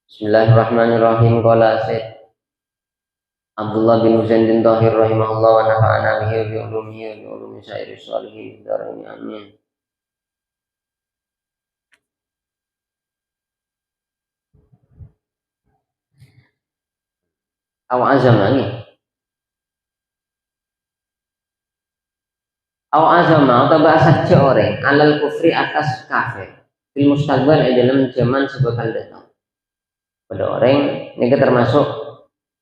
Bismillahirrahmanirrahim. Qala Said Abdullah bin Husain bin Tahir rahimahullah wa nafa'ana bihi bi ulumihi wa bi ulumi syairi sholihin darain amin. Aw azama ni. Aw azama atau bahasa orang alal kufri atas kafir. Fil mustaqbal dalam zaman sebekal datang. Pada orang ini termasuk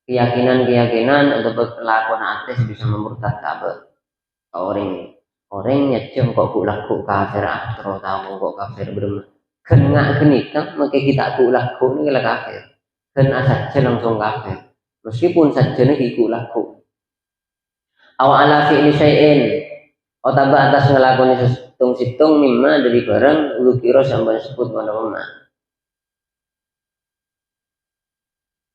keyakinan-keyakinan atau kelakuan ateis bisa memurtad kabeh. Orang nyecem kok laku kafir terutama kok kafir bener kena kenikah maka kita laku ini lah kafir kena saja langsung kafir meskipun saja ini laku awal fi'li syai'in atau atas ngelakoni situng mimma dari barang lukiro sampai sebut mana-mana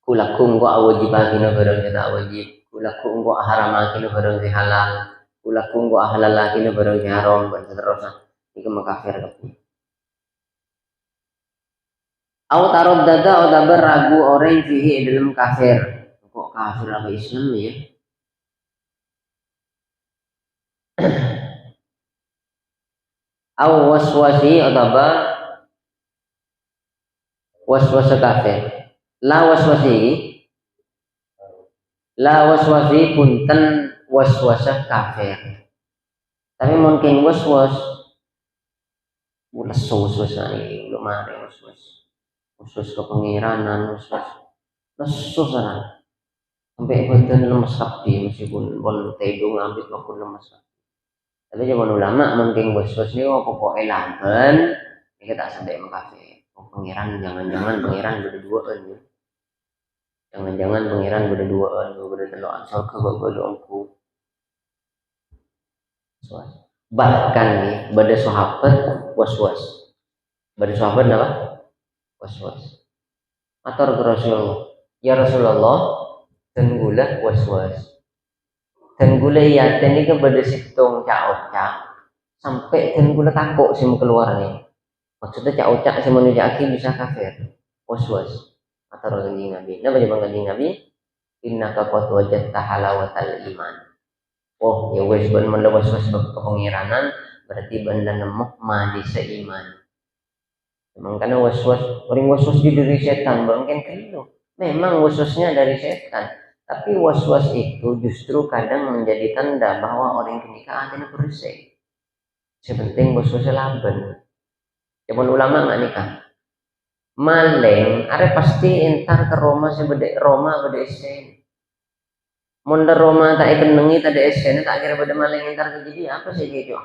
kulaku kok awajibahina barang kita wajib kulaku kok haramahina barang halal kulaku kok halalahina barang haram dan seterusnya itu makafir kabeh. Au tarod dada atau ragu orang fihi dalam kafir. Kok kafir apa Islam ya? Au waswasi atau waswasa kafir. La waswasi punten waswasa kafir. Tapi mungkin waswas ini belum ada waswas kepengiranan waswas sampai badan lemes kabeh meskipun pun tedo ngambil maupun lemes tapi zaman ulama mungkin waswas ini pokoknya lamban ini kita sampai mengkafir pengiran jangan-jangan pengiran berduaan ya jangan-jangan pengiran berduaan berdeloan surga berdoangku bahkan nih pada sahabat waswas pada sahabat apa waswas atau Rasulullah ya Rasulullah dan gula waswas dan gula ya ini kepada situng cak sampai dan gula takut sih keluar nih maksudnya cak sih menunjaki bisa kafir waswas atau kanjeng Nabi nah bagaimana kanjeng Nabi innaka qad wajadta halawatal iman oh ya wes ben waswas kepengiranan berarti benda nemok mandi seiman memang karena waswas orang waswas di diri setan mungkin keliru memang waswasnya dari setan tapi waswas itu justru kadang menjadi tanda bahwa orang kenikah akhirnya bersih sepenting waswasnya laban zaman ulama nggak nikah maleng are pasti entar ke Roma sebede Roma bede esen mondar Roma tak ikenengi tak ada esen tak kira pada maleng entar ke jadi apa sih gitu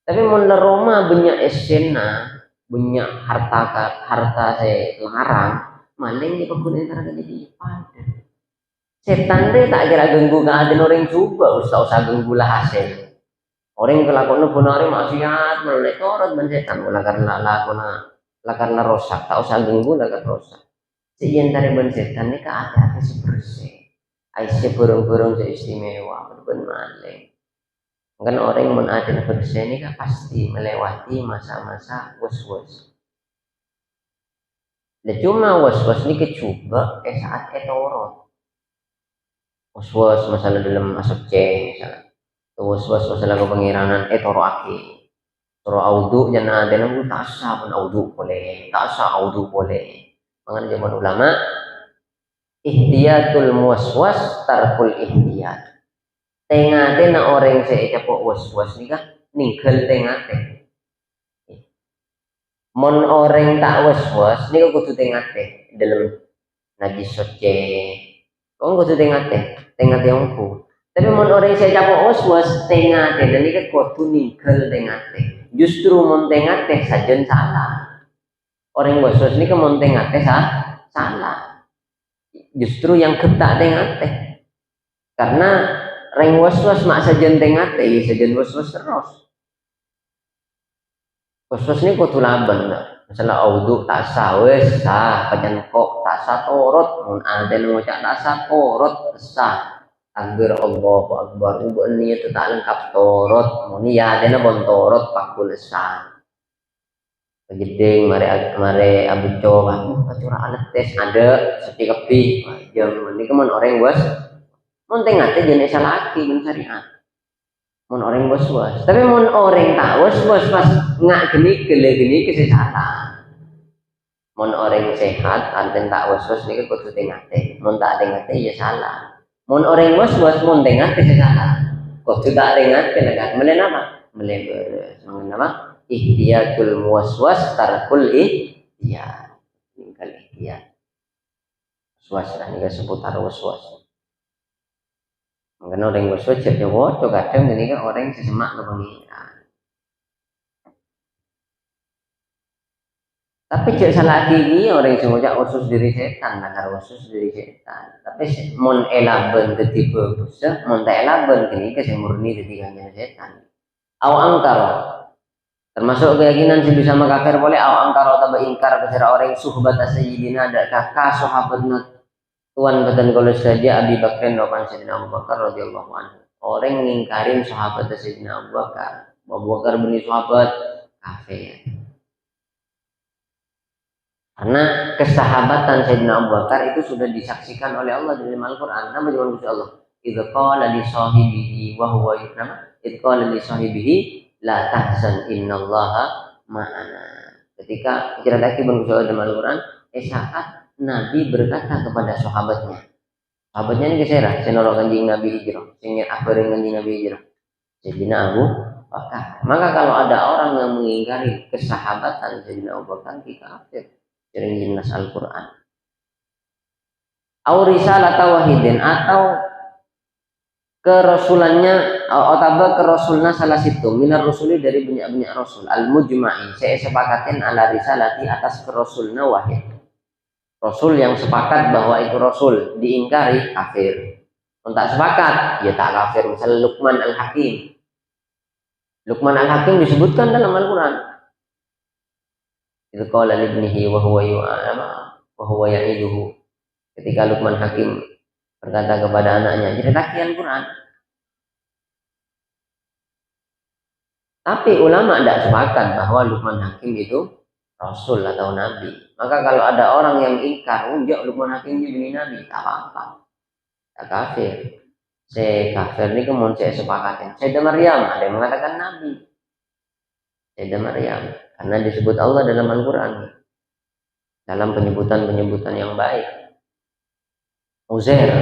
tapi mondar Roma banyak esena banyak harta saya larang maling di pekun entar ke jadi pada setan deh tak kira ganggu gak ada orang coba usah ganggu lah hasil orang kelakuan benar maksiat melalui torot dan setan karena rosak tak usah ganggu lakukan rosak sejen dari ben setan ini keadaan si bersih aisyah burung-burung seistimewa bener maling kan orang yang menadil bersih ini kan pasti melewati masa-masa was-was cuma was-was ini kecoba saat torot was-was masalah dalam masuk ceng misalnya was-was masalah kepengiranan toro aki toro audu jangan ada nunggu tak sah pun audu boleh tak sah audu boleh makanya zaman ulama ihtiyatul waswas tarkul ihtiyat tengah na orang saya capok was-was ni kan ninggal tengah mon orang tak was-was ni kau kudu tengah dalam najis soce kau kudu tengah ongku tapi mon orang saya capok was-was tengah dan ini kan kudu ninggal tengah justru mon tengah saja salah orang was-was ni kan mon tengah salah justru yang ketak tengah karena reng was-was mak sajen tengah sajen was-was terus was-was ni kudu laban masalah audu tak sah wes sah pajan kok tak sah torot mun ada ngucap tak sah torot sah takbir Allahu akbar ubah niat tak lengkap torot mun ya ada bon torot pakul sah kejeding mare abut coba curah alat tes ada sepi kepi jam ini kemun orang bos mun tengah teh jenis salah laki mun syariat mun orang bos tapi mun orang tak bos pas nggak geni kesalahan mun orang sehat anten tak bos nih kudu tengah teh mun tak tengah teh ya salah mun orang bos mun tengah teh salah kudu tak tengah teh kan melen apa melen apa ihtiyatul muwaswas tarkul ihtiyat ninggal ihtiyat waswas lah ini seputar waswas karena orang waswas jadi woco kadang ini kan orang sesemak ke pengiran tapi cek salah gigi orang yang ngajak usus diri setan nakar usus diri setan tapi mun elaben ketiba busa mun tak elaben kini kesing murni ketiganya setan aw angkar termasuk keyakinan si bisa makafir boleh aw angkar atau ingkar kepada orang suhbat sayyidina ada kakak sahabatna tuan badan kalau saja Abi Bakar dan Sayyidina Abu Bakar radhiyallahu anhu orang ngingkarin sahabat Sayyidina Abu Bakar benih sahabat kafir karena kesahabatan Sayyidina Abu Bakar itu sudah disaksikan oleh Allah dalam Al-Quran nama jawaban Allah idza qala li sahibihi wa huwa yukrama idza qala li sahibihi la tahzan innallaha ma'ana ketika kita lagi berusaha dalam Al-Quran saat Nabi berkata kepada sahabatnya ini keserah senolok kanjing Nabi hijrah sehingga akhirnya kanjing Nabi hijrah Sayyidina Abu Bakar maka kalau ada orang yang mengingkari kesahabatan Sayyidina Abu Bakar kita kafir sering jelas Al-Quran au risalah tauhidin atau kerasulannya atau kerasulna salah situ minar rasuli dari banyak rasul al mujma'i saya sepakatin ala risalati atas kerasulna wahid rasul yang sepakat bahwa itu rasul diingkari kafir tak sepakat ya tak kafir misalnya Luqman al-Hakim disebutkan dalam Al-Quran itu qala libnihi wa huwa ya'iduhu ketika Luqman Hakim berkata kepada anaknya cerita Al-Quran tapi ulama tidak sepakat bahwa Luqman Hakim itu Rasul atau Nabi maka kalau ada orang yang ingkar Luqman Hakim itu Nabi tak apa-apa tak kafir kafir ini kemudian saya sepakatin Sayyidah Maryam ada yang mengatakan Nabi Sayyidah Maryam karena disebut Allah dalam Al-Quran dalam penyebutan yang baik Uzair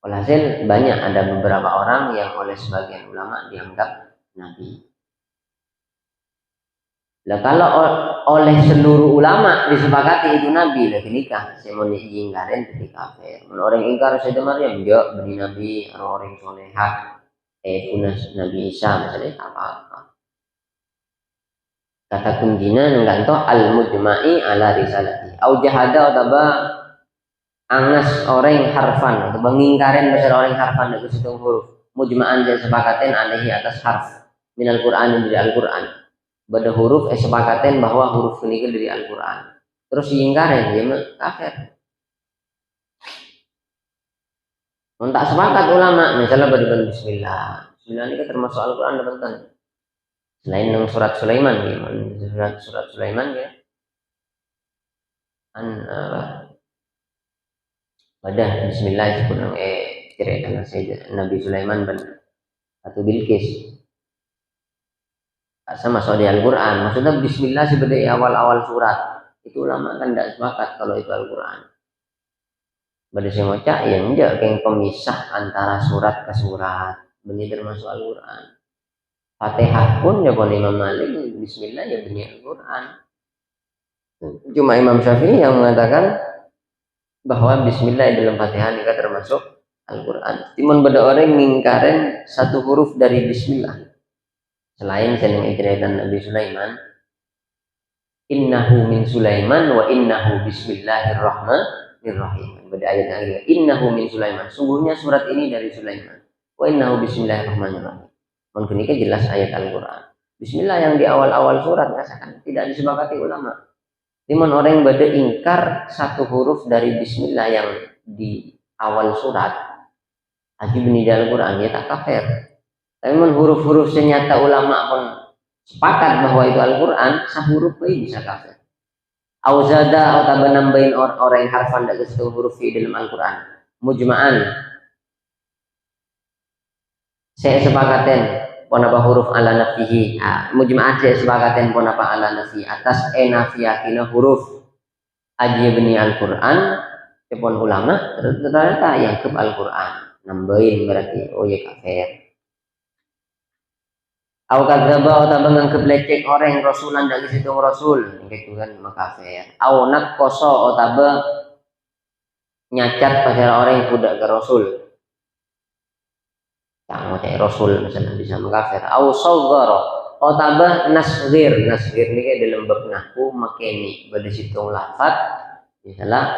walhasil banyak ada beberapa orang yang oleh sebagian ulama dianggap Nabi lah kalau oleh seluruh ulama disepakati itu Nabi lah nikah saya mau diingkarin ketika kafir orang ingkar Sayyidah Maryam dia bani Nabi orang solehah punas Nabi Isa misalnya apa kata kuncinya nganto al mujma'i ala risalati au jahada atau angas orang harfan atau mengingkarin besar orang harfan dari situ huruf mujma'an jadi sepakatin alaihi atas harf minal Qur'an dari Al-Qur'an pada huruf sepakatin bahwa huruf ini dari Al-Qur'an terus diingkarin dia kafir tak sepakat ulama misalnya beribadah bismillah ini kan termasuk Al-Qur'an teman-teman selain yang surat Sulaiman ya surat Sulaiman ya pada bismillah disebut cerita Nabi Sulaiman atau Bilqis sama soal di Al-Quran maksudnya bismillah sebagai awal-awal surat itu ulama kan tidak sepakat kalau itu Al-Quran pada saya ngocak ya enggak kayak pemisah antara surat ke surat benih termasuk Al-Quran Fatihah pun ya boleh Imam Malik bismillah ya benih Al-Quran cuma Imam Syafi'i yang mengatakan bahwa bismillah dalam Fatihah ini termasuk Al-Quran timun pada orang mengingkarin satu huruf dari bismillah selain senang cerita Nabi Sulaiman innahu min Sulaiman wa innahu bismillahirrahmanirrahim pada ayat yang kedua innahu min Sulaiman sungguhnya surat ini dari Sulaiman wa innahu bismillahirrahmanirrahim mungkin ini jelas ayat Al-Quran bismillah yang di awal-awal surat rasakan tidak disepakati ulama timun orang yang beda ingkar satu huruf dari bismillah yang di awal surat haji benih Al-Quran ya tak kafir Tapi huruf-huruf senyata ulama pun sepakat bahwa itu Al-Quran, sahuruf bisa kafir. Auzada atau nambahin orang yang harfan dari satu huruf di dalam Al-Quran. Mujma'an. Saya sepakaten ponapa huruf ala nafihi. Mujma'an saya sepakaten ponapa ala nafi atas nafiyakina huruf aji beni Al-Quran. Cepon ulama ternyata yang ke Al-Quran. Nambahin berarti oh ya kafir. Au kadzaba atau menganggap lecek orang rasulan dari situ rasul gitu kan makafir. Au naqasa atau nyacat pasal orang yang kuda ke rasul. Tak mau cari rasul misalnya bisa makafir. Au saghara atau nasghir ini kayak dalam bab nahwu makeni pada situ lafaz misalnya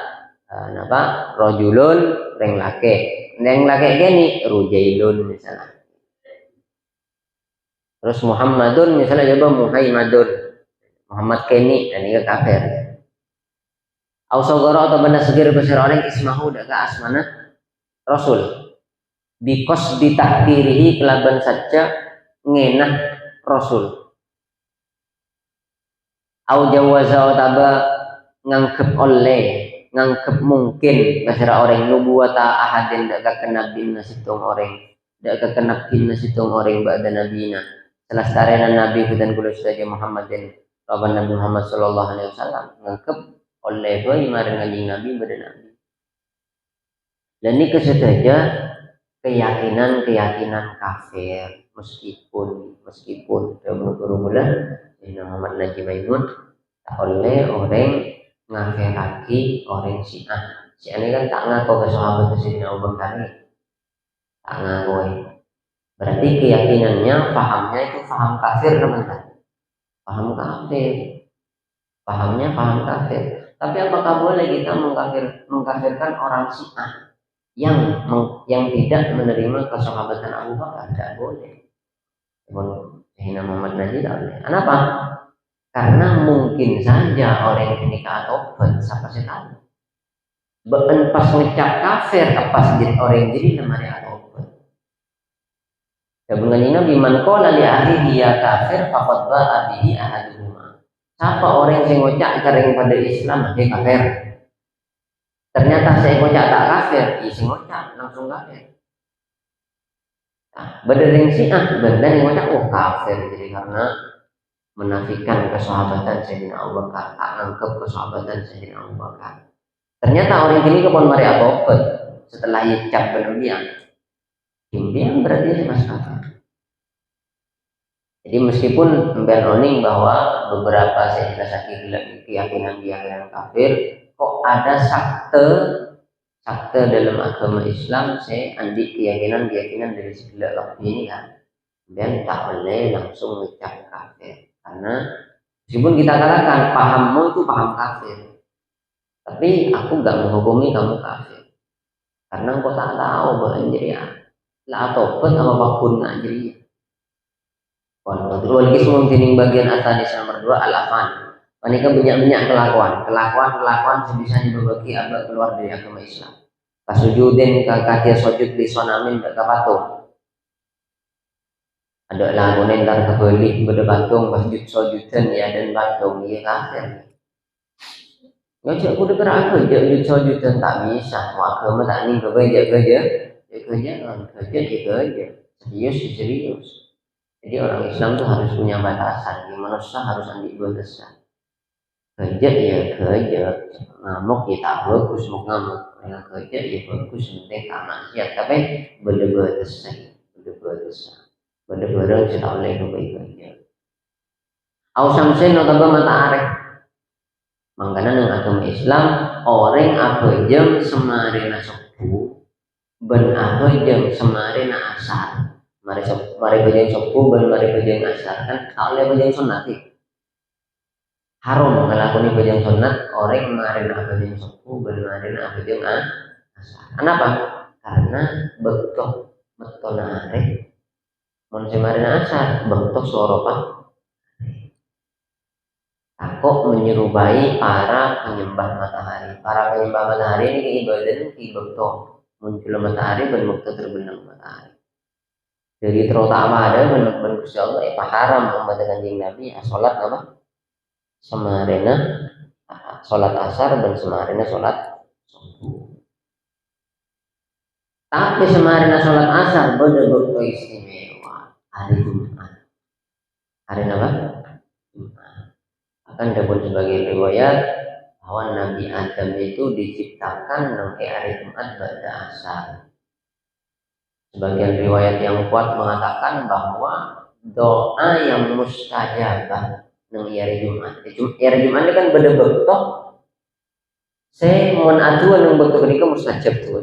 napa rajulun reng lake gini rujailun misalnya. Terus Muhammadun misalnya coba Muhammadun Muhammad Keni dan ini kafir. Ausogoro atau benda segera besar orang ismahu daga asmana Rasul. Bikos ditakdirihi kelaban saja ngenah Rasul. Au jawaza ataba ngangkep oleh ngangkep mungkin besar orang nubuwata ahadin daga kenabin nasitung orang daga kenabin nasitung orang ba'da nabina. Setelah starena Nabi dan kula saja Muhammadin Rabbana Nabi Muhammad sallallahu alaihi wasallam ngangkep oleh bayi marang kanjeng Nabi pada Nabi. Dan ini kesedaja keyakinan kafir meskipun guru mula Muhammad Najib Maimun tak oleh orang ngafiraki orang Syiah. Syiah ini kan tak ngaku ke sahabat Sayyidina Abu Bakar tak ngaku. Berarti keyakinannya, pahamnya itu paham kafir teman-teman. Paham kafir. Tapi apakah boleh kita mengkafirkan orang Syiah yang tidak menerima kesahabatan Abu Bakar? Tidak boleh. Sayyidina Muhammad Najib tidak boleh. Kenapa? Karena mungkin saja orang yang nikah tobat siapa sih tahu. Bahkan pas ngecap kafir, pas jadi orang yang jadi namanya tobat. Dengan Nabi man qala li ahlihi ya kafir faqad ba'a bihi ahaduhuma. Siapa orang yang ngocak kering pada Islam dia kafir. Ternyata saya ngocak tak kafir, sing ngocak langsung kafir. Nah, berdering Syiah benda yang ngocak kafir jadi karena menafikan kesahabatan Sayyidina Abu Bakar, tak nangkep kesahabatan Sayyidina Abu Bakar. Ternyata orang ini kepon mari tobat setelah yicap berlebihan. Impian berarti mas kafir. Jadi meskipun oning bahwa beberapa saya keyakinan kafir, kok ada sakte dalam agama Islam saya andi keyakinan dari segala ini kan, dan tak boleh langsung ngecap kafir karena meskipun kita katakan pahammu itu paham kafir, tapi aku gak menghukumi kamu kafir karena engkau tak tahu bahwa jadi lah tobat sama apapun nggak jadi. Wal kismun tining bagian atas nomor 2 al-afan. Panika banyak kelakuan sebisanya berbagi abad keluar dari agama Islam. Kasujudin katia sujud di sonamin patung. Ada lagunen tar kebeli pada patung sujudan ya dan patung ya kafir. Ngajak aku dengar aku sujudan tak bisa. Agama tak ning kerja. Serius. Jadi orang Islam tuh harus punya batasan. Gimana harus ambil batasan. Kerja, ngamuk ya tak bagus mau ngamuk. Yang kerja ya bagus penting tak maksiat. Tapi beda-batasan. Beda-beda kita oleh kebaikan. Ausamsen atau matahari. Makanya dengan agama Islam orang apa jam semarina subuh. Ben aku jeng semari na asar mari bejeng sopu ben mari bejeng asar kan oleh bejeng sunat haram ngelakoni bejeng sunat orang mari na bejeng sopu ben mari na bejeng asar. Kenapa? Karena betok hari mun semari na asar betok soropan takut menyerupai para penyembah matahari ini ibadah ki betok muncul matahari dan waktu terbenam matahari. Jadi terutama ada benar-benar Gusti Allah haram umat Kanjeng Nabi salat apa? Semarena salat asar dan semarena salat subuh. Tapi semarena salat asar benar-benar istimewa hari Jumat. Hari apa? Jumat. Akan dapat sebagai riwayat bahwa Nabi Adam itu diciptakan nanti hari Jumat pada asar. Sebagian riwayat yang kuat mengatakan bahwa doa yang mustajabah nang hari Jumat. Hari Jumat kan pada bektok. Saya mohon aduan yang bektok ini mustajab tuh.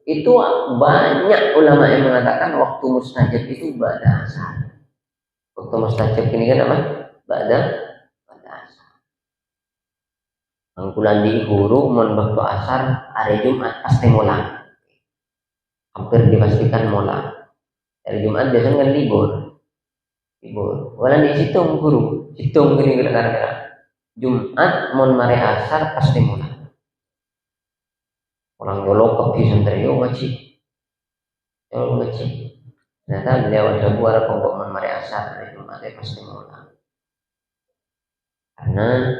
Itu banyak ulama yang mengatakan waktu mustajab itu pada asar. Waktu mustajab ini kan apa? Pada asar. Angkulan di huru mon bektok asar hari Jumat pasti mulang. Hampir dipastikan mola. Hari Jumat biasanya kan libur. Walau dihitung guru, hitung gini kira-kira. Jumat mon mare asar pasti mola. Orang yolo kepi sentrio ngaji. Ternyata beliau ada buat kelompok mon mare asar hari Jumat pasti mola. Karena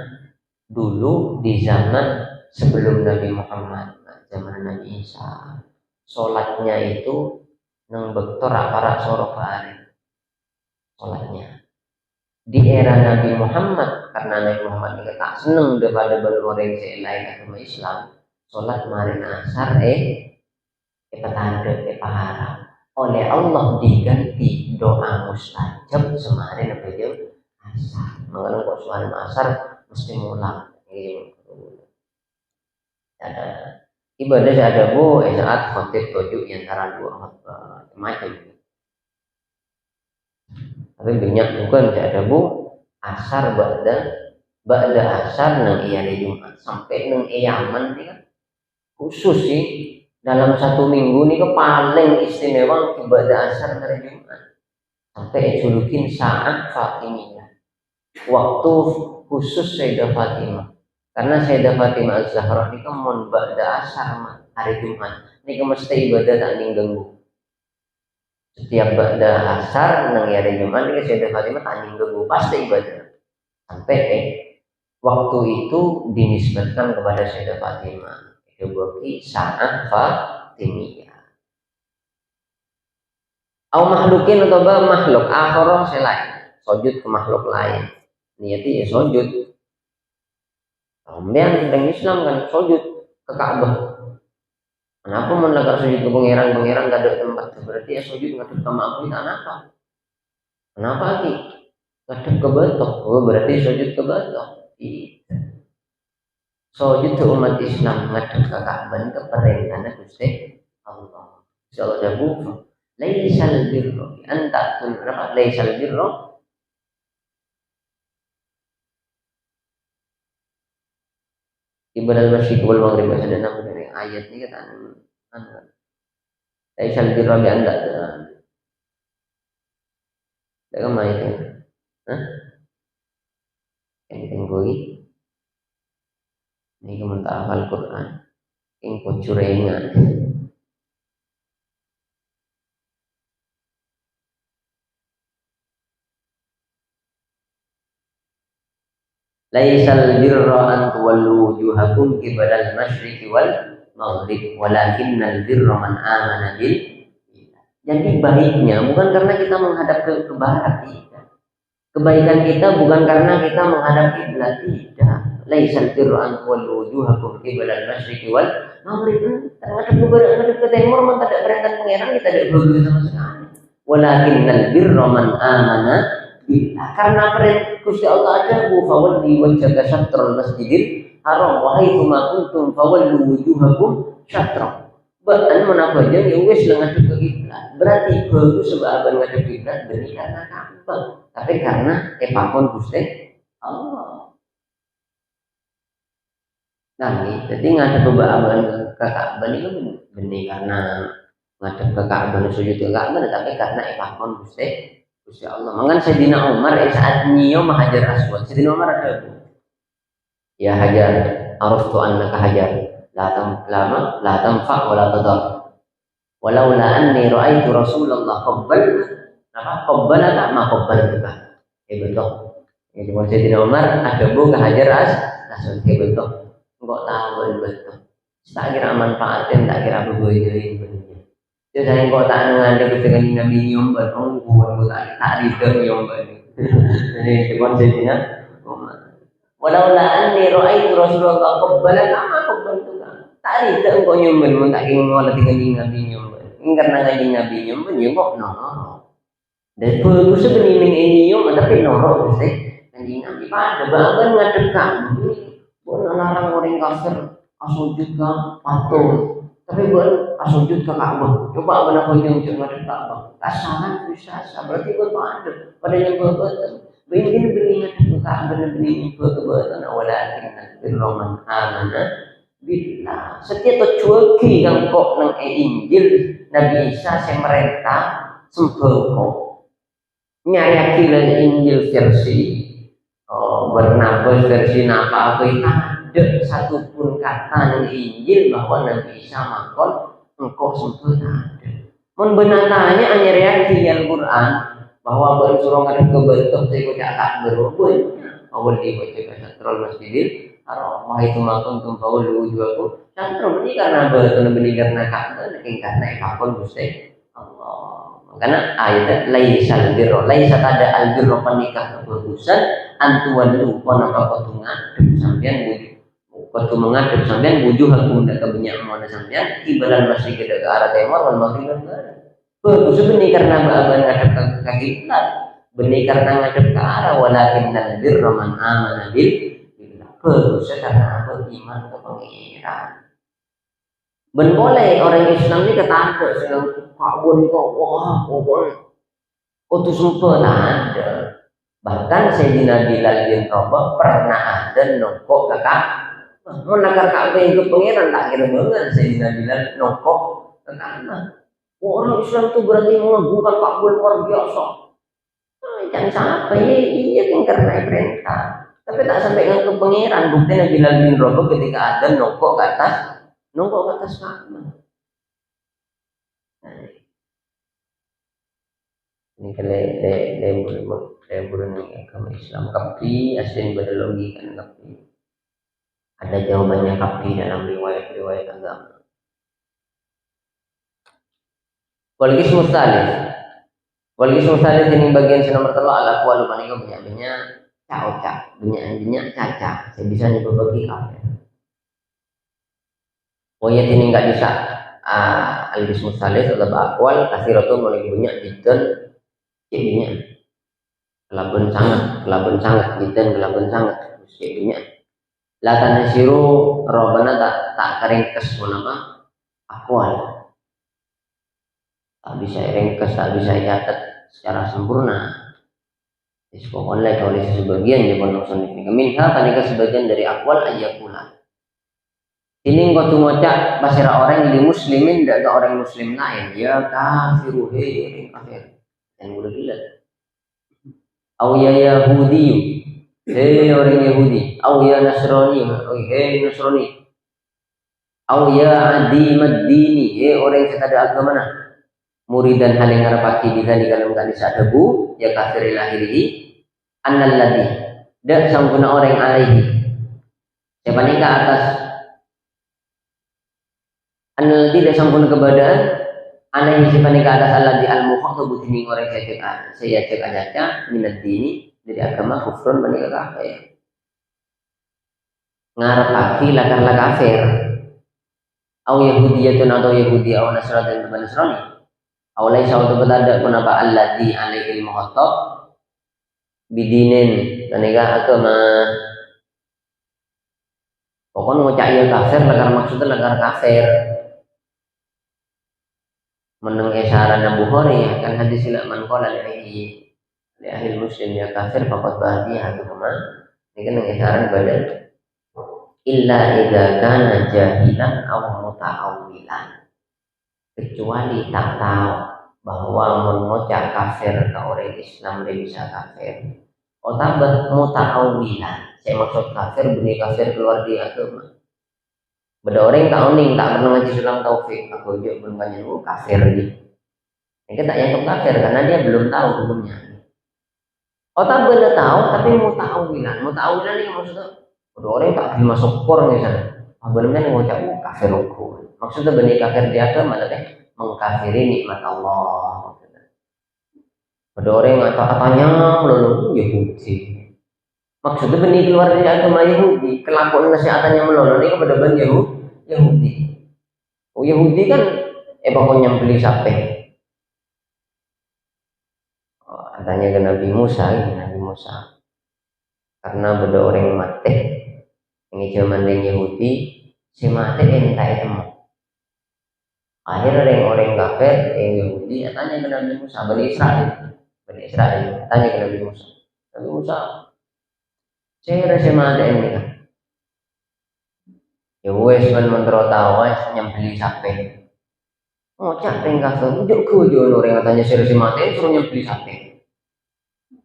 dulu di zaman sebelum Nabi Muhammad, zaman Nabi Isa, sholatnya itu nang bektor para sorofari sholatnya. Di era Nabi Muhammad, karena Nabi Muhammad ini tak seneng daripada bergoreng lain agama Islam, sholat marin asar petanda oleh Allah diganti doa mustajab semarin apa dia asar. Mengenai kok semarin asar mesti mulang. Ada ibadah ada bu saat khotib tujuh antara dua macam. Tapi banyak bukan ada bu asar ba'da asar nang iya di Jumat sampai nang Yaman nih kan khusus sih dalam satu minggu nih paling istimewa ibadah asar dari Jumat sampai julukin saat Fatimiyah, waktu khusus Sayyidah Fatimah. Karena Sayyidah Fatimah Az-Zahra ini kan mon ba'da asar hari Jumat. Ini mesti ibadah tak ganggu. Setiap ba'da asar nang hari Jumat ini Sayyidah Fatimah tak ganggu pasti ibadah. Sampai waktu itu dinisbatkan kepada Sayyidah Fatimah. Itu berarti saat Fatimiyah. Au makhlukin atau makhluk akhara selain sujud ke makhluk lain. Niati ya sujud. Kemudian tentang Islam kan sujud ke Ka'bah. Kenapa menakar sujud ke pangeran gak ada tempat? Berarti ya sujud ngadep ke makhluk apa? Kenapa lagi? Ngadep ke batok. Oh berarti sujud ke batok. Sujud ke umat Islam ngadep ke Ka'bah ke perintahnya Gusti Allah. Insyaallah jabu. Laisal birru anta kun apa? Laisal birru Ibadal masjid wal maghrib ada nama dari ayat ini kata Laisal birra bi anda dalam ayat ini yang tenggoi ini komentar Al-Quran yang kucurengan Laisal birra an tuwallu wujuhakum qibalal masyriqi wal maghrib walakinnal birra man amana bil. Jadi baiknya bukan karena kita menghadap ke barat, tidak. Kebaikan kita bukan karena kita menghadap kiblat, tidak. Laisal birra an tuwallu wujuhakum qibalal masyriqi wal maghrib. Menghadap ke timur man tidak perintah pangeran kita tidak perlu sama sekali. Walakinnal birra man amana karena perintah Gusti Allah ada bu fawalli wajhaka syatrul masjidil haram wa haitsu ma kuntum fawallu wujuhakum syatra. Bahkan menapa aja ya wis ngadep ke kiblat. Berarti bagus sebab ngadep kiblat demi karena Ka'bah, tapi karena epakon Gusti Allah. Nah, jadi ngadep ke Ka'bah itu benih karena ngadep ke Ka'bah sujud ke Ka'bah, tapi karena epakon Gusti Allah. Mangan Sayyidina Umar saat nyium Hajar Aswad. Sayyidina Umar ada ya Hajar, araftu annaka Hajar, la tanfa wa la tadar. walaula anni ra'aitu Rasulullah qabbala ma qabbaltuka. Betul. Jadi Sayyidina Umar ada buka Hajar Aswad betul. Enggak tahu betul. Tak kira manfaatin, tak kira begoyoin betul. Jadi saya kok tak ngandek dengan Nabi nyombat, buat tak ridho nyombat. Jadi Sayyidina Umar. Walaula anni ra'aitu Rasulullah qabbala ma qabbaltuka. Tak ridho engko nyombat, mun tak ingin ngolah dengan Nabi nyombat. Karena kanjeng Nabi nyombat ya kok nono. Dan bagus sebenarnya ini nyombat tapi noro sih. Kanjeng Nabi pada bangun ngadep kamu. Pun larang orang kafir asujud ke patung. Tapi bukan asujud ke Ka'bah. Coba benar kunjung ngadep Ka'bah. Kasangan bisa, berarti pun pada yang berbuat. Begini beningat bukan benar-benar berbuatan awalakin birroman amana billah. Setiap tujuan yang kok nang Injil Nabi Isa yang merentah sembengko nyari kilanya Injil versi Barnabas versi apa itu ada satupun kata di Injil bahwa Nabi Isa makon engkau sempurna ada. Membenarkannya hanya reaksi Al-Quran bahwa bersurung ada kebentuk saya kocak berubah awal dibaca satrul masjidil haram itu makon tumpah lu juaku satrul ini karena betul beli karena kakak karena kakon gusti Allah. Karena ayat laisal birro laisat ada al birro panikah kebagusan antuan tu pon apa potongan sampean bujuk waktu mengadep sampean bujuh aku ndak kebanyak mau sampean kibalan masih ke arah timur wal maghrib bagus benih karena bahan ngadep ke kiblat benih karena ngadep ke arah walakin birra man amana billah bagus karena beriman ke pengiran. Ben boleh orang Islam ini kata ada sedang kabun kok wah itu sempurna ada. Bahkan Sayyidina Bilal bin Rabah pernah ada nongkok kakak menakar Ka'bah ke pengiran tak kira banget Sayyidina Bilal nongkok ke Ka'bah. Orang Islam itu berarti mengagungkan Ka'bah luar biasa. Jangan sampai iya kan karena perintah. Tapi tak sampai ke pengiran. Buktinya Bilal bin Rabah ketika ada nongkok ke atas Ka'bah. Ini kalau lemburan agama Islam kapi asin berlogi kan kapi. Ada jawabannya kapi dalam riwayat agama. Waligis mustalis ini bagian nomor telur ala kualu manika banyak caca banyak caca. Saya bisa nih berbagi kafe. Pokoknya ini nggak bisa. Aligis mustalis atau akwal kasih roto mulai banyak jidan jadinya kelaban sangat jidan kelaban sangat jadinya. Latan siru robana tak keringkes pun apa akwal. Tak bisa ringkas, tak bisa catat secara sempurna. Disebut online oleh sebagian yang menonton ini. Minha panika sebagian dari akwal ayakula. Ini engkau tuh ngocak pasira orang di muslimin tidak orang muslim lain. Ya kafiru kafir. Yang udah gila. Au ya Yahudi. Hei orang Yahudi. Au ya Nasrani. Hei Nasrani. Au ya adi madini. Hei orang yang ada agama mana? Muridan hal yang ngarepaki bisa di dalam kali sadabu ya kafir lahirihi annalladhi dak sampuna orang alaihi siapa nih ke atas annalladhi dak sampuna kebadan alaihi siapa nih ke atas alladhi al-mukhatabu tini orang saya cek aja minad dini dari agama kufrun menika kafir ngarepaki lakar kafir au yahudiyatun atau yahudi au nasrani dan nasrani awalnya sawatu berada kenapa alladzi alaihi muhatab bidinin kaneka agama pokoknya ngucap ya kafir lagar maksudnya lagar kafir meneng esaran Abu Hurairah kan hadis sila man qala li ahli muslim ya kafir faqad bahagia agama ini kan esaran badan illa idza kana jahilan aw muta'awwilan kecuali tak tahu bahwa mengucap kafir ke orang Islam dia bisa kafir. Tambah muta'awwilan. Saya maksud kafir benih kafir keluar di agama. Beda orang tak oning tak pernah ngaji sulam taufik, aku juga belum banyak kafir gitu. Ini tak yang kafir karena dia belum tahu hukumnya. Oh tak benar tahu tapi mau tahu bilang ini maksudnya udah orang tak bisa masuk kor misalnya. Ah benar mau ngucap kafir hukum. Maksudnya benih kafir dia ke mana teh mengkafiri nikmat Allah. Ada orang yang kata-katanya melulu Yahudi. Maksudnya benih keluar dari agama Yahudi, kelakuan nasihatannya melulu ini kepada benih Yahudi. Oh Yahudi kan pokoknya beli sapi. Oh, katanya ke Nabi Musa, Nabi Musa. Karena beda orang mati, ini zaman Yahudi, si mati entah itu mau. Akhirnya orang-orang kafir yang Yahudi tanya ke Nabi Musa, Bani Israel, tanya ke Nabi Musa. Nabi Musa, saya rasa mati ini kan. Ya wes kan mentero tawas nyembeli sapi. Oh cak tinggal sejuk kujo orang katanya saya rasa mati suruh nyembeli sapi.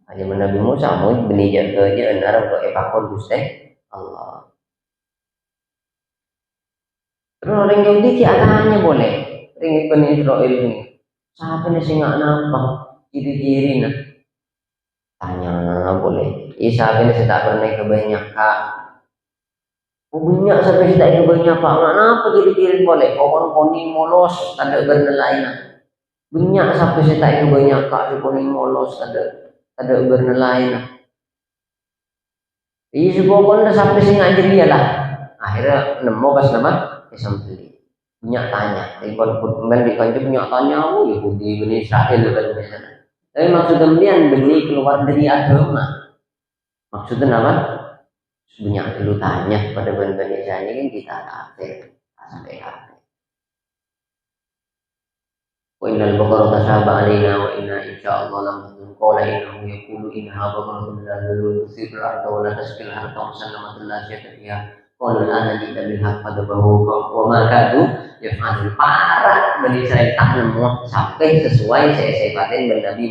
Aja Nabi Musa mau beli jaga aja enar untuk epakon guste Allah. Terus orang Yahudi kiatanya boleh. Ring Bani Israel ini. Siapa nih sih nggak nampak ciri-ciri nah? Tanya boleh. Siapa nih tak pernah kebanyakan? Oh banyak sampai tidak kebanyakan. Mana apa ciri-ciri boleh? Orang koni molos ada bernelayan. Banyak sampai tidak kebanyakan. Si koni molos ada bernelayan. Sebuah kon sampai sih nggak jadi lah. Akhirnya nemu pas nama sembeli. Banyak tanya, ikon pun di kanjeng banyak tanya, oh Yahudi Bani Israel kan misalnya. Tapi maksud kemudian benih keluar dari agama. Maksudnya apa? Banyak dulu tanya pada Bani Israel ini kan kita kafir, sampai kafir. Wa innal baqara tasaba alaina wa inna insyaallah lam nadun qala innahu yaqulu innaha baqaratun la tadullu tusibul arda wa la tasqil harta musallamatul la syata fiha. Qala al-ana jita bil haqq fadabahu wa ma kadu yaf'alun. Parah Bani Israil tak nemu sampai sesuai saya sebatin Nabi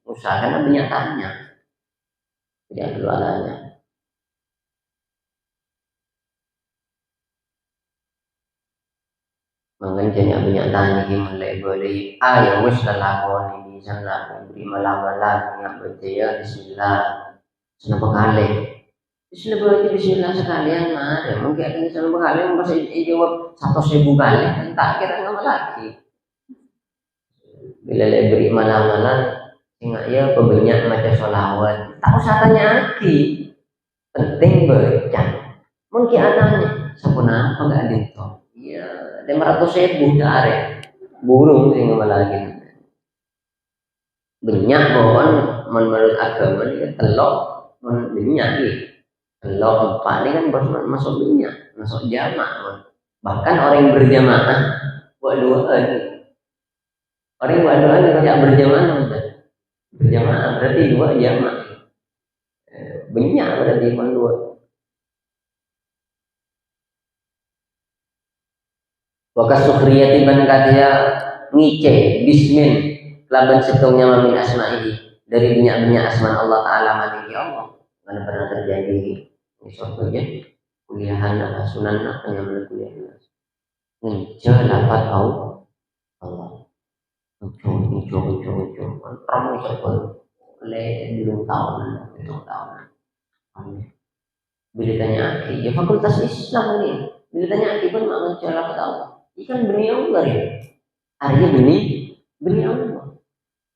Musa karena banyak tanya. Tidak perlu adanya. Mengenjanya banyak tanya mulai boleh ayo wis lalakon ini sana beri malam-malam nggak berjaya Bismillah senapa kali Bismillah sekalian mah ya mungkin ada senapa kali masih jawab 100.000 kali tak kira nggak lagi bila beri malam-malam ingat ya pebanyak macam sholawat tak usah tanya lagi penting baca mungkin anaknya sempurna apa nggak ada itu iya 500.000 dari burung sih nggak lagi banyak pohon menurut agama ini telok banyak nih telok empat ini kan masuk banyak masuk jamaah bahkan orang yang berjamaah buat doa orang yang buat doa tidak berjamaah berarti dua jamaah banyak berarti cuma dua. Wakas sukriyati ban katia ngice bismin laban setungnya mamin asma'ihi dari banyak-banyak asma Allah Ta'ala madiki Allah mana pernah terjadi ini suatunya kuliahan apa sunan apa yang mana kuliahan ngice lafad Allah ngice kamu coba oleh belum tahun bila tanya aki ya fakultas Islam ini bila tanya aki pun mak ngice lafad Allah ikan benih Allah ya artinya benih Allah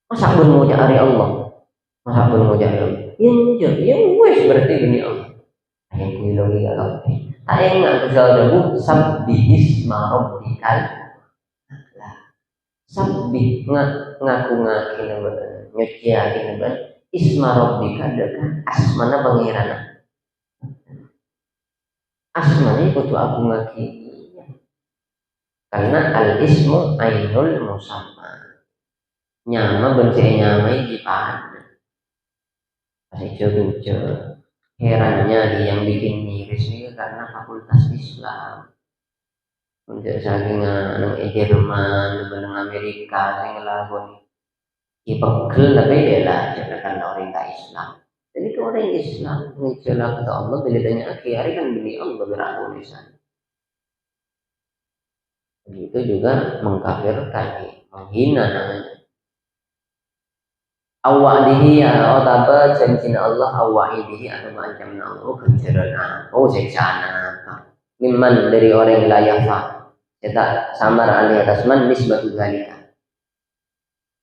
masa pun mau cari Allah masa pun mau cari Allah yang wes berarti benih Allah yang kuilogi kalau tak yang nggak kesal dulu sabbihis ma'robbikal sabbih ngaku-ngakin nyuciakin isma robbika dengan asmana pengirana asmanya kudu aku ngaki karena al ismu ainul musamma nyama benci nyamai di pahan masih jauh herannya yang bikin miris ini karena fakultas Islam menjadi saking nang Jerman nang Amerika sing ngelakoni pegel tapi dia lah karena orang tak Islam jadi kalau orang Islam menjelaskan kata Allah bila tanya akhir hari kan beli Allah berlaku di sana itu juga mengkafirkan, menghina namanya. Awadihi ya otaba janjina Allah awaidihi atau mengancamna Allah ganjaran siksaan mimman dari orang yang layak kita samar alih atas man nisbatu dzalika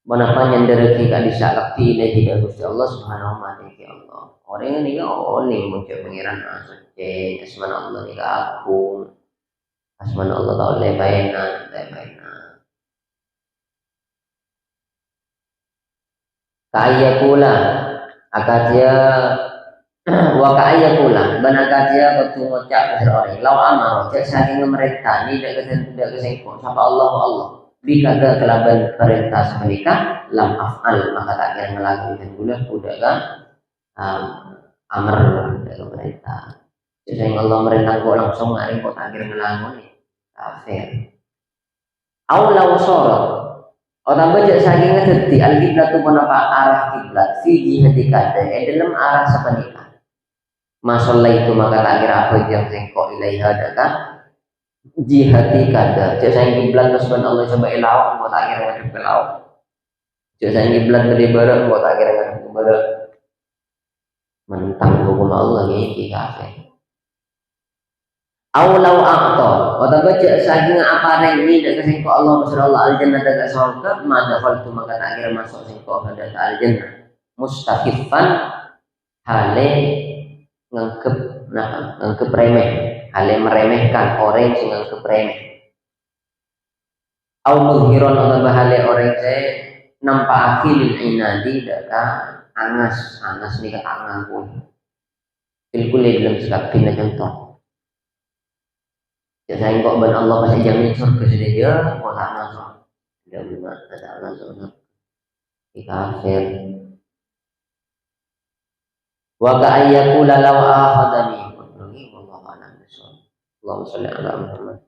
menapa nyendereki ka disalakti ilahi da Gusti Allah subhanahu wa ta'ala Allah orang ini ini muncul pengiran asce asmana Allah ni aku asmana Allah ta'ala lebaina kaya pula akadia wa kaya pula ban akadia waktu ngucap ke orang lau amar cek saking mereka ni dak kesengko sapa Allah bikada kelaban perintah menikah lam af'al maka tak kira ngelakuin gula udah kan amar dari perintah jadi Allah merintah kok langsung ngaring kok tak kira ngelakuin kafir au lau sorot orang baca saking ngerti al-qiblat tu menapa arah kiblat fi jihati kada dalam arah sepenika masalah itu maka tak kira apa yang sengkok ilaiha daka jihati kada cek sayang kiblat kesukaan Allah sampai ilau mau tak kira ngadep ke laut cek sayang kiblat dari barat mau tak kira ngadep ke barat mentang hukum Allah ini kafir aulau aktor atau baca saking apa ini dak kesengko Allah masyaallah al jannah dak surga maka faltu maka tak kira masuk sengko pada al jannah mustaqifan hale nganggep remeh hale meremehkan orang sing nganggep remeh au muzhiron atau hale orang saya nampak akil inadi dak angas nih kata ngaku pilkule dalam sekapin contoh ya saya kok ben Allah pasti jamin surga sudah dia kok tak masuk dia belum tak masuk kafir wa ka ayyakula law akhadani wallahu a'lam bishawab Allahumma shalli ala Muhammad